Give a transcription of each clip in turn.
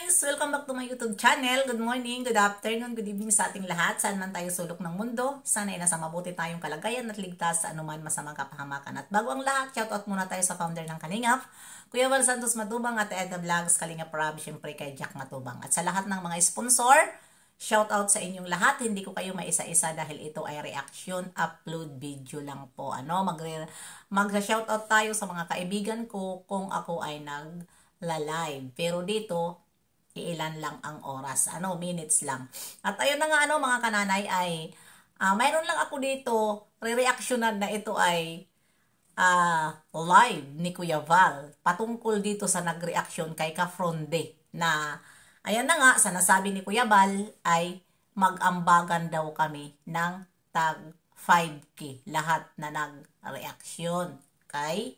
guys! Welcome back to my YouTube channel. Good morning, good afternoon, good evening sa ating lahat. Saan man tayo sulok ng mundo, sana ay nasa mabuti tayong kalagayan at ligtas sa anuman masamang kapahamakan. At bago ang lahat, shoutout muna tayo sa founder ng Kalingap, Kuya Val Santos Matubang at Edna Vlogs, Kalingap Rob, syempre kay Jack Matubang. At sa lahat ng mga sponsor, shoutout sa inyong lahat. Hindi ko kayo maisa-isa dahil ito ay reaction upload video lang po. Mag-shoutout tayo sa mga kaibigan ko kung ako ay nag-live. Pero dito, ilan lang ang oras, minutes lang. At ayun na nga mga kananay ay mayroon lang ako dito re-reactionan na ito ay live ni Kuya Val patungkol dito sa nag-reaction kay Kafronde na ayan na nga sa nasabi ni Kuya Val ay mag-ambagan daw kami ng tag 5K lahat na nag-reaction kay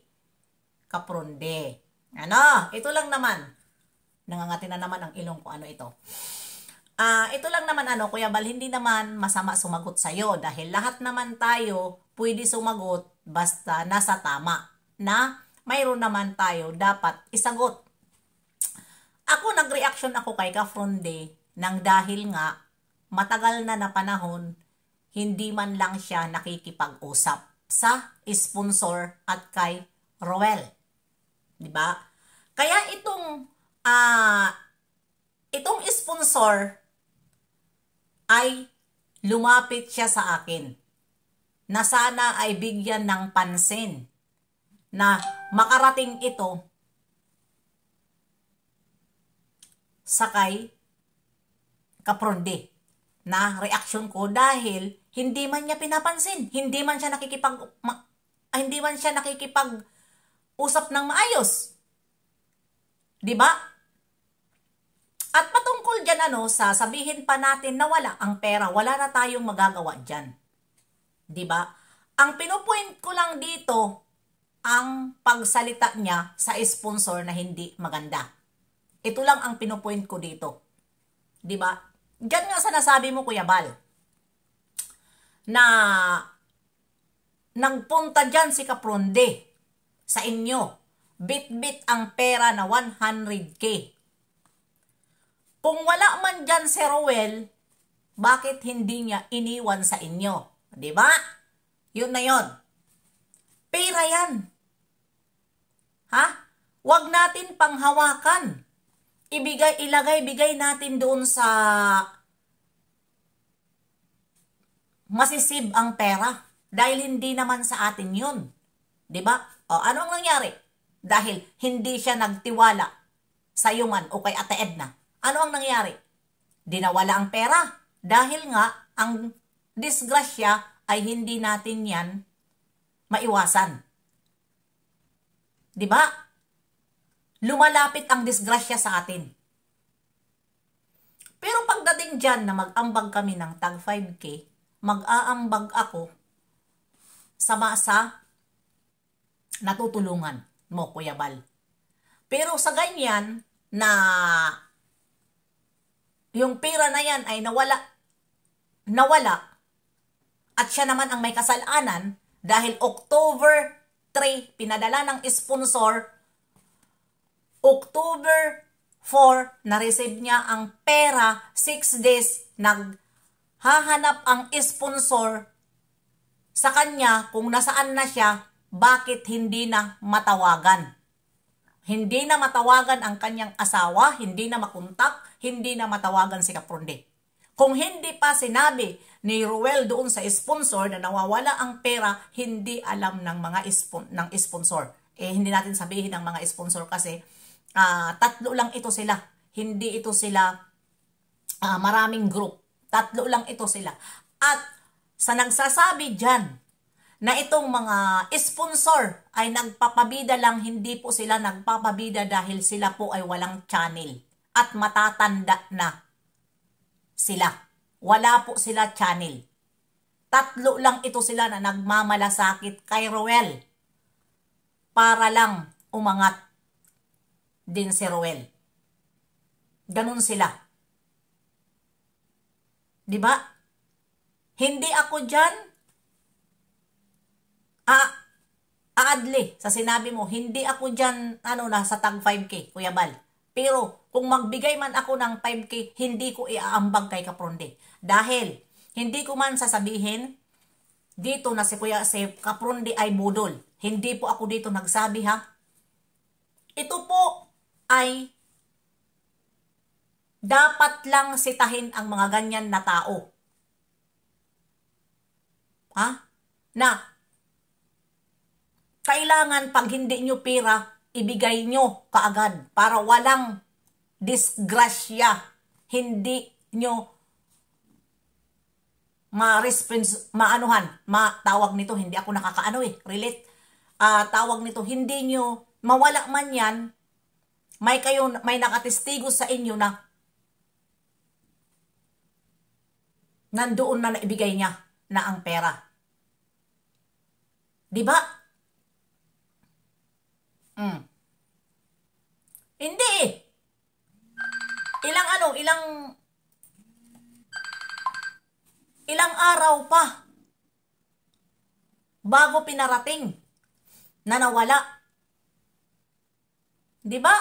Kafronde. Ito lang naman. Nangangati na naman ang ilong ko ito. Ito lang naman Kuya Val, hindi naman masama sumagot sa'yo dahil lahat naman tayo pwede sumagot basta nasa tama na mayroon naman tayo dapat isagot. Ako nag-reaction ako kay Kafronde nang dahil nga matagal na panahon hindi man lang siya nakikipag-usap sa sponsor at kay Roel. Diba? Kaya itong sponsor ay lumapit siya sa akin na sana ay bigyan ng pansin na makarating ito sa kay Kafronde na reaction ko dahil hindi man niya pinapansin, hindi man siya nakikipag-usap ng maayos. 'Di ba? At patungkol dyan sasabihin pa natin na wala ang pera, wala na tayong magagawa dyan. 'Di ba? Ang pinupoint ko lang dito, ang pagsalita niya sa sponsor na hindi maganda. Ito lang ang pinupoint ko dito. 'Di ba? Diyan nga sa nasabi mo Kuya Val, na nagpunta dyan si Kafronde sa inyo. Bit-bit ang pera na 100K. Kung wala man dyan si Roel, bakit hindi niya iniwan sa inyo? Diba? Yun na yun. Pera yan. Huwag natin panghawakan. Bigay natin doon sa masisib ang pera. Dahil hindi naman sa atin yun. Diba? Ano ang nangyari? Dahil hindi siya nagtiwala sa iyo man o kay Ate Edna. Ano ang nangyari? Dinawala ang pera. Dahil nga, ang disgrasya ay hindi natin yan maiwasan. Diba? Lumalapit ang disgrasya sa atin. Pero pagdating dyan na mag-ambag kami ng tag 5K, mag-aambag ako sa masa natutulungan mo, Kuya Val. Pero sa ganyan na yung pera na yan ay nawala at siya naman ang may kasalanan dahil October 3 pinadala ng sponsor, October 4 na-receive niya ang pera, 6 days naghahanap ang sponsor sa kanya kung nasaan na siya. Bakit hindi na matawagan? Hindi na matawagan ang kanyang asawa, hindi na makontak, hindi na matawagan si Kafronde. Kung hindi pa sinabi ni Roel doon sa sponsor na nawawala ang pera, hindi alam ng mga sponsor. Hindi natin sabihin ng mga sponsor kasi tatlo lang ito sila. Hindi ito sila maraming group. Tatlo lang ito sila. At sa nagsasabi dyan, na itong mga sponsor ay nagpapabida lang, hindi po sila nagpapabida dahil sila po ay walang channel at matatanda na sila. Wala po sila channel. Tatlo lang ito sila na nagmamalasakit kay Roel para lang umangat din si Roel. Ganun sila. Diba? Hindi ako dyan aadli sa sinabi mo, hindi ako dyan sa tag 5K, Kuya Val. Pero kung magbigay man ako ng 5K, hindi ko iaambag kay Kapronde. Dahil hindi ko man sasabihin dito na si Kuya si Kapronde ay budol. Hindi po ako dito nagsabi ha. Ito po ay dapat lang sitahin ang mga ganyan na tao. Ha? Na kailangan pag hindi nyo pera, ibigay nyo kaagad para walang disgrasya. Hindi nyo tawag nito, hindi ako nakakaano relate. Tawag nito, hindi nyo mawala man yan, may nakatestigo sa inyo na nandoon na naibigay niya na ang pera. Di ba? Hindi ilang araw pa bago pinarating na nawala. Di ba?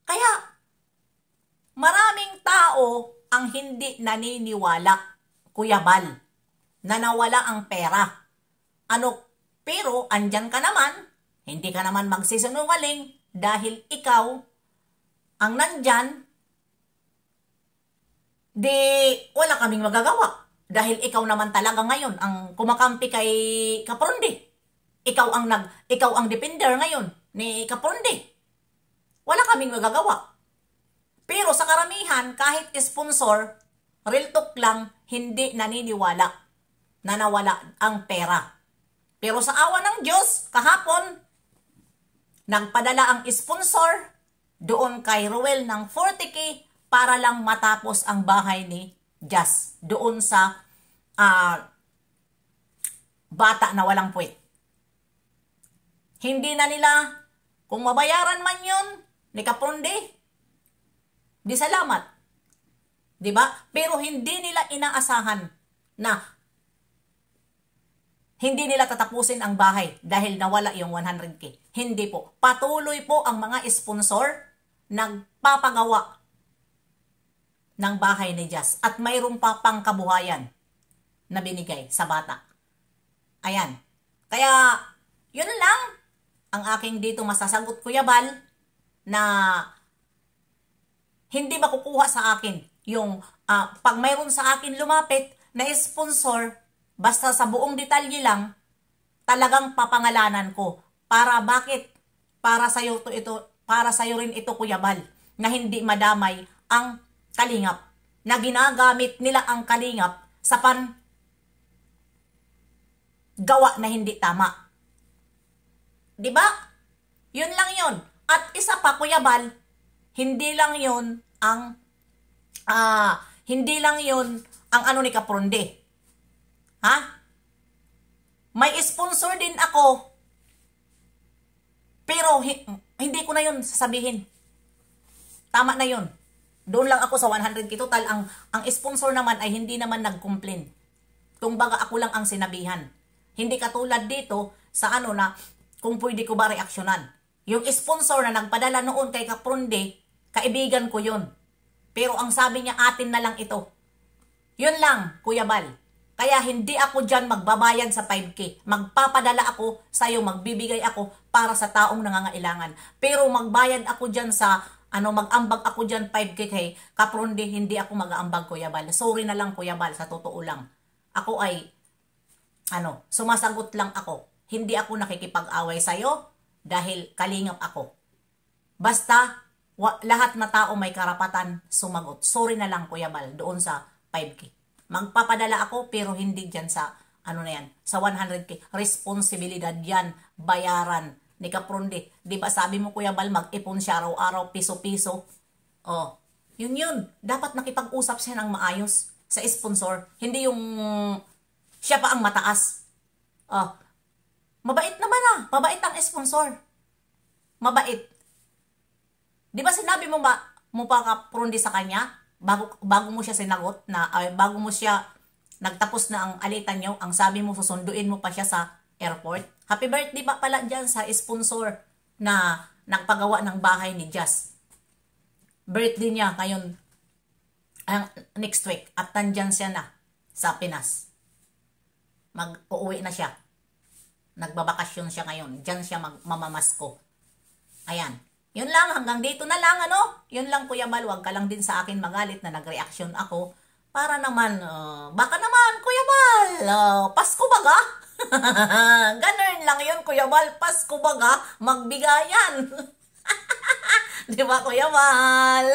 Kaya maraming tao ang hindi naniniwala, Kuya Bal, na nawala ang pera. Pero andyan ka naman, hindi ka naman magsisinungaling dahil ikaw ang nandyan, di wala kaming magagawa. Dahil ikaw naman talaga ngayon ang kumakampi kay Kapronde. Ikaw ang defender ngayon ni Kapronde. Wala kaming magagawa. Pero sa karamihan, kahit sponsor, real talk lang, hindi naniniwala na nawala ang pera. Pero sa awa ng Diyos, kahapon, nagpadala ang sponsor doon kay Ruel ng 40K para lang matapos ang bahay ni Jazz doon sa bata na walang puwet. Hindi na nila, kung mabayaran man yun ni Kapronde, di salamat. Diba? Pero hindi nila inaasahan na hindi nila tatapusin ang bahay dahil nawala yung 100K. Hindi po. Patuloy po ang mga sponsor nagpapagawa ng bahay ni Jazz. At mayroon pa pang kabuhayan na binigay sa bata. Ayan. Kaya, yun lang ang aking dito masasagot, Kuya Bal, na hindi makukuha sa akin yung pag mayroon sa akin lumapit na sponsor, basta sa buong detalye lang, talagang papangalanan ko. Bakit? Para sa'yo rin ito, Kuya Bal, na hindi madamay ang Kalingap, na ginagamit nila ang Kalingap sa gawa na hindi tama. Diba? Yun lang yun. At isa pa, Kuya Bal, hindi lang yun ang ano ni Kapronde. Ha? May sponsor din ako, pero hindi ko na yun sasabihin. Tama na yun. Doon lang ako sa 100K total. Ang sponsor naman ay hindi naman nag-complain. Kumbaga ako lang ang sinabihan. Hindi katulad dito sa na kung pwede ko ba reaksyonan. Yung sponsor na nagpadala noon kay Kapronde, kaibigan ko yun. Pero ang sabi niya, atin na lang ito. Yun lang, Kuya Bal. Kaya hindi ako dyan magbabayad sa 5K. Magpapadala ako sa'yo, magbibigay ako para sa taong nangangailangan. Pero magbayad ako dyan sa mag-ambag ako dyan 5K kay Kapronde, hindi ako mag-aambag, Kuya Bal. Sorry na lang, Kuya Bal, sa totoo lang. Ako ay, sumasagot lang ako. Hindi ako nakikipag-away sa'yo dahil kalingap ako. Basta, lahat na tao may karapatan sumagot. Sorry na lang, Kuya Bal, doon sa 5K. Magpapadala ako, pero hindi dyan sa, sa 100K. Responsibilidad yan, bayaran ni Kapronde. Di ba sabi mo, Kuya Bal, mag-ipon siya araw-araw, piso-piso. Yun. Dapat nakipag-usap siya ng maayos sa sponsor. Hindi yung siya pa ang mataas. Mabait naman Mabait ang sponsor. Mabait. Di ba sinabi mo pa Kapronde sa kanya, bago mo siya sinagot, bago mo siya nagtapos na ang alitan niyo, ang sabi mo, susunduin mo pa siya sa airport. Happy birthday pa pala dyan sa sponsor na nagpagawa ng bahay ni Jazz. birthday niya ngayon, next week. At nandyan siya na sa Pinas. Mag-uuwi na siya. Nagbabakasyon siya ngayon. Diyan siya mamamasko. Ayan. Yun lang, hanggang dito na lang, ano? Yun lang, Kuya Bal, wag ka lang din sa akin magalit na nag-reaction ako. Para naman, baka naman, Kuya Bal, Pasko baga? Ganun lang yun, Kuya Bal, Pasko baga? Magbigayan. Di ba, Kuya Bal?